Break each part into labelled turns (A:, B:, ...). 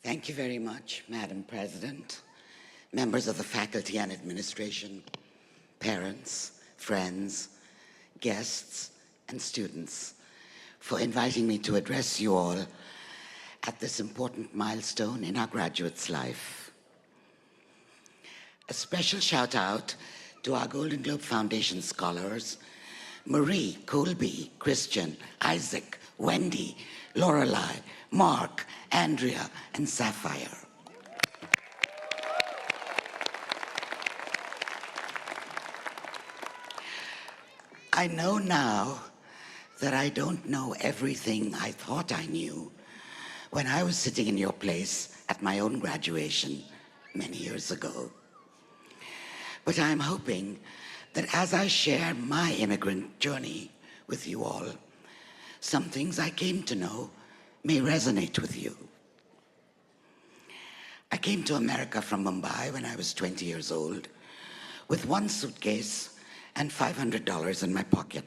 A: Thank you very much, Madam President, members of the faculty and administration, parents, friends, guests, and students, for inviting me to address you all at this important milestone in our graduate's life. A special shout out to our Golden Globe Foundation scholars, Marie, Colby, Christian, Isaac, Wendy, Lorelei, Mark, Andrea, and Sapphire. I know now that I don't know everything I thought I knew when I was sitting in your place at my own graduation many years ago. But I'm hoping that as I share my immigrant journey with you all, some things I came to know may resonate with you. I came to America from Mumbai when I was 20 years old with one suitcase and $500 in my pocket.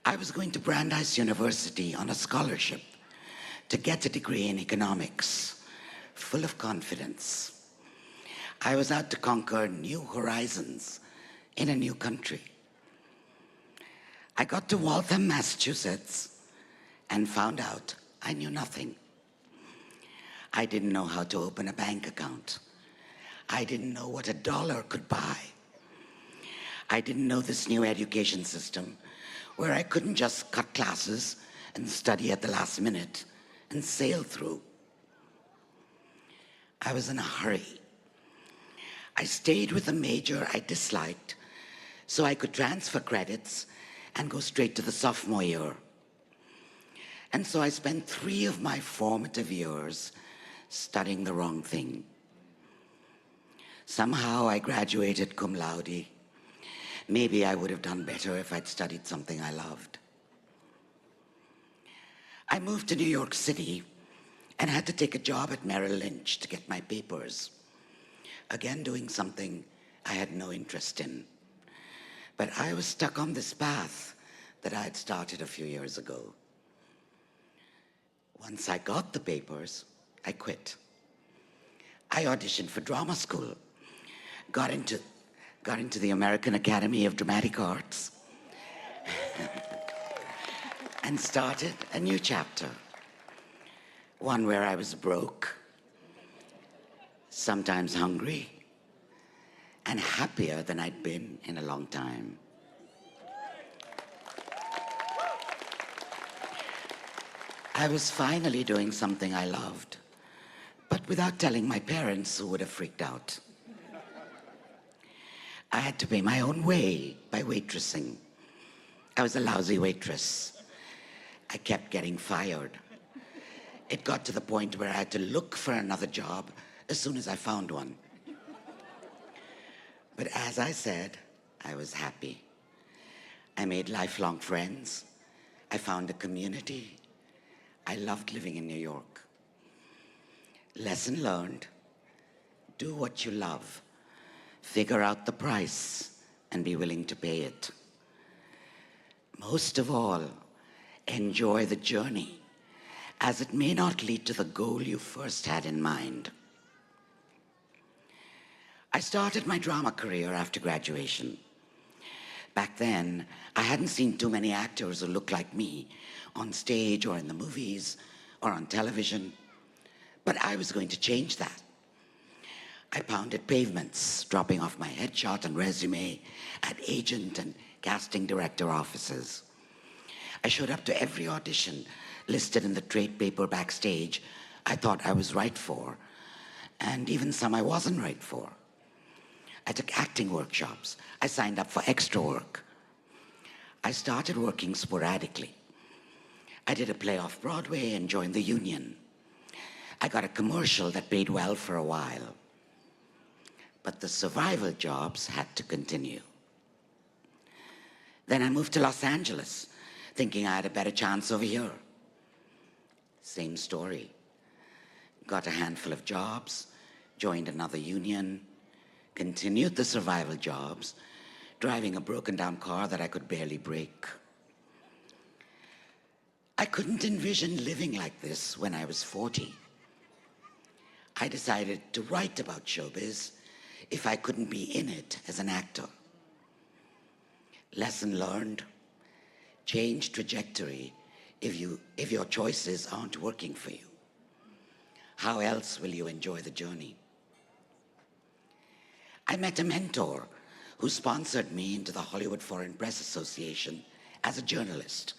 A: I was going to Brandeis University on a scholarship to get a degree in economics, full of confidence. I was out to conquer new horizons in a new country. I got to Waltham, Massachusetts, and found out I knew nothing. I didn't know how to open a bank account. I didn't know what $1 could buy. I didn't know this new education system where I couldn't just cut classes and study at the last minute and sail through. I was in a hurry. I stayed with a major I disliked so I could transfer credits and go straight to the sophomore year. And so I spent 3 of my formative years studying the wrong thing. Somehow I graduated cum laude. Maybe I would have done better if I'd studied something I loved. I moved to New York City and had to take a job at Merrill Lynch to get my papers. Again, doing something I had no interest in. But I was stuck on this path that I had started a few years ago. Once I got the papers, I quit. I auditioned for drama school, got into the American Academy of Dramatic Arts, and started a new chapter. One where I was broke, sometimes hungry, and happier than I'd been in a long time. I was finally doing something I loved, but without telling my parents, who would have freaked out. I had to pay my own way by waitressing. I was a lousy waitress. I kept getting fired. It got to the point where I had to look for another job as soon as I found one. But as I said, I was happy. I made lifelong friends. I found a community. I loved living in New York. Lesson learned: do what you love. Figure out the price and be willing to pay it. Most of all, enjoy the journey, as it may not lead to the goal you first had in mind. I started my drama career after graduation. Back then, I hadn't seen too many actors who looked like me on stage or in the movies or on television, but I was going to change that. I pounded pavements, dropping off my headshot and resume at agent and casting director offices. I showed up to every audition listed in the trade paper backstage I thought I was right for, and even some I wasn't right for. I took acting workshops. I signed up for extra work. I started working sporadically. I did a play off Broadway and joined the union. I got a commercial that paid well for a while. But the survival jobs had to continue. Then I moved to Los Angeles, thinking I had a better chance over here. Same story. Got a handful of jobs, joined another union, continued the survival jobs, driving a broken down car that I could barely brake. I couldn't envision living like this when I was 40. I decided to write about showbiz if I couldn't be in it as an actor. Lesson learned, change trajectory if your choices aren't working for you. How else will you enjoy the journey? I met a mentor who sponsored me into the Hollywood Foreign Press Association as a journalist.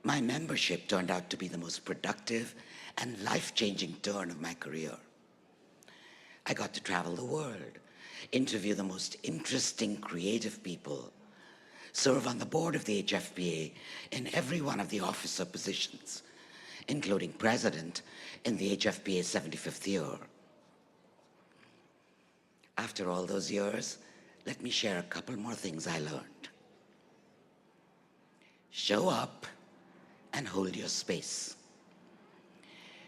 A: My membership turned out to be the most productive and life-changing turn of my career. I got to travel the world, interview the most interesting, creative people, serve on the board of the HFPA in every one of the officer positions, including president in the HFPA's 75th year. After all those years, let me share a couple more things I learned. Show up and hold your space.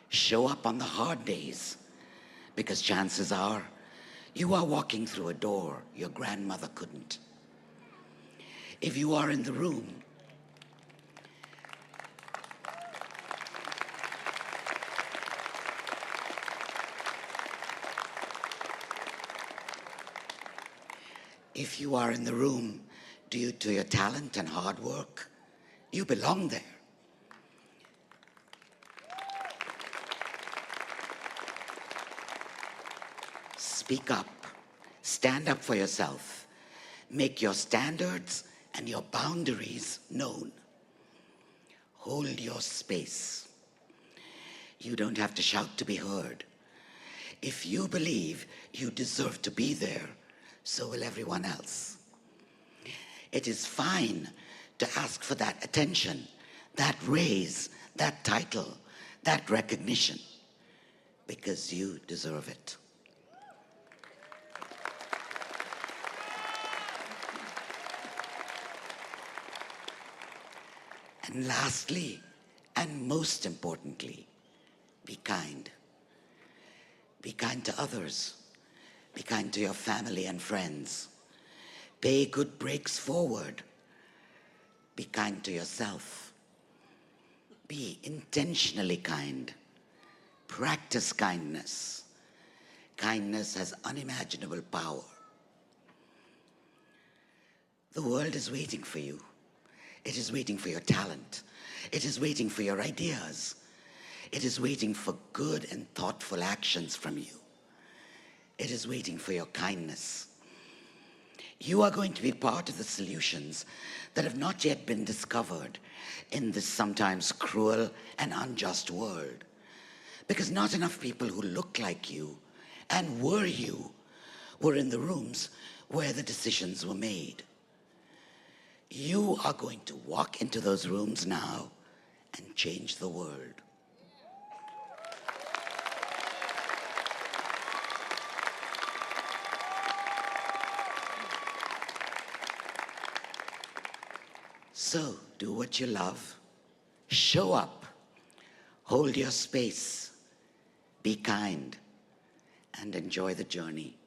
A: Show up on the hard days, because chances are you are walking through a door your grandmother couldn't. If you are in the room, due to your talent and hard work, you belong there. Speak up, stand up for yourself, make your standards and your boundaries known. Hold your space. You don't have to shout to be heard. If you believe you deserve to be there, so will everyone else. It is fine to ask for that attention, that raise, that title, that recognition, because you deserve it. And lastly, and most importantly, be kind. Be kind to others. Be kind to your family and friends. Pay good breaks forward. Be kind to yourself. Be intentionally kind. Practice kindness. Kindness has unimaginable power. The world is waiting for you. It is waiting for your talent. It is waiting for your ideas. It is waiting for good and thoughtful actions from you. It is waiting for your kindness. You are going to be part of the solutions that have not yet been discovered in this sometimes cruel and unjust world. Because not enough people who look like you and were you were in the rooms where the decisions were made. You are going to walk into those rooms now and change the world. So, do what you love, show up, hold your space, be kind, and enjoy the journey.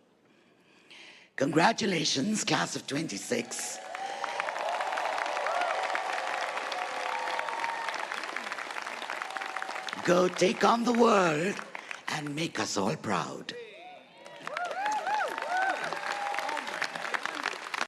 A: Congratulations, class of 26. Go take on the world and make us all proud.